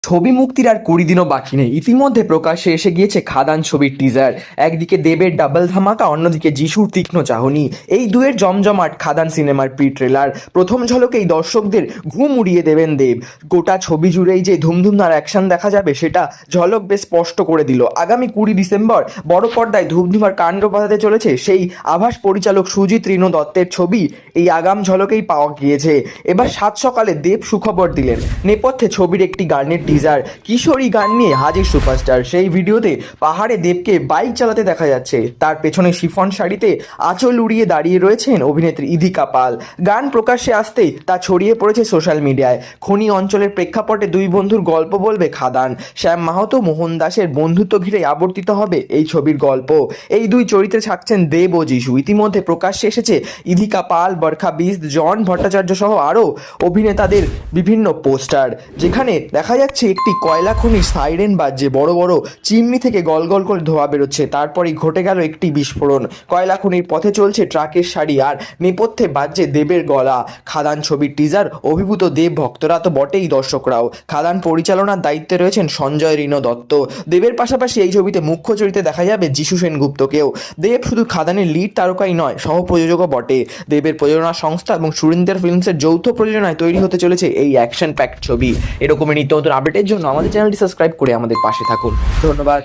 ছবি মুক্তির আর ২০ দিনও বাকি নেই। ইতিমধ্যে প্রকাশ্যে এসে গিয়েছে খাদান ছবির টিজার। একদিকে দেবের ডাবল ধামাকা, অন্যদিকে যিশুর তীক্ষ্ণ চাহনি। এই দুয়ের জমজমাট খাদান সিনেমার প্রি ট্রেলার। প্রথম ঝলকেই দর্শকদের ঘুম উড়িয়ে দেবেন দেব। গোটা ছবি জুড়েই যে ধুমধুমার অ্যাকশন দেখা যাবে সেটা ঝলক বেশ স্পষ্ট করে দিল। আগামী ২০ ডিসেম্বর বড় পর্দায় ধুমধুমার কাণ্ড বাঁধাতে চলেছে সেই আভাস পরিচালক সুজিত রিনো দত্তের ছবি। এই আগাম ঝলকেই পাওয়া গিয়েছে। এবার সাত সকালে দেব সুখবর দিলেন। নেপথ্যে ছবির একটি গানের টিজার, কিশোরী গান নিয়ে হাজির সুপারস্টার। সেই ভিডিওতে পাহাড়ে দেবকে বাইক চালাতে দেখা যাচ্ছে। তার পেছনে শিফন শাড়িতে আঁচল উড়িয়ে দাঁড়িয়ে রয়েছেন অভিনেত্রী ইধিকা পাল। গান প্রকাশ্যে আসতেই তা ছড়িয়ে পড়েছে সোশ্যাল মিডিয়ায়। খনি অঞ্চলের প্রেক্ষাপটে দুই বন্ধুর গল্প বলবে খাদান। শ্যাম মাহাতো মোহন দাসের বন্ধুত্ব ঘিরে আবর্তিত হবে এই ছবির গল্প। এই দুই চরিত্রে থাকছেন দেব ও যিশু। ইতিমধ্যে প্রকাশ্যে এসেছে ইধিকা পাল, বরখা বিস্ট, জন ভট্টাচার্য সহ আরও অভিনেতাদের বিভিন্ন পোস্টার, যেখানে দেখা যাচ্ছে একটি কয়লা খনির সাইরেন বাজছে। বড় বড় চিমনি থেকে গল গল করে ধোঁয়া বেরোচ্ছে। তারপরেই ঘটে গেল একটি বিস্ফোরণ। কয়লা খনির পথে চলছে ট্রাকের সারি, আর নেপথ্যে বাজছে দেবের গলা। খাদান ছবির টিজার, অভিভূত দেব ভক্তরা তো বটেই, দর্শকরাও। খাদান পরিচালনার দায়িত্বে রয়েছেন সঞ্জয় রিনো দত্ত। দেবের পাশাপাশি এই ছবিতে মুখ্য চরিত্রে দেখা যাবে যিশু সেনগুপ্তকেও। দেব শুধু খাদানের লিড তারকাই নয়, সহ প্রযোজকও বটে। দেবের প্রযোজনা সংস্থা এবং সুরিন্দর ফিল্মসের যৌথ প্রযোজনায় তৈরি হতে চলেছে এই অ্যাকশন প্যাকড ছবি। এরকমই নিত্য নতুন আপডেটের জন্য আমাদের চ্যানেলটি সাবস্ক্রাইব করে আমাদের পাশে থাকুন। ধন্যবাদ।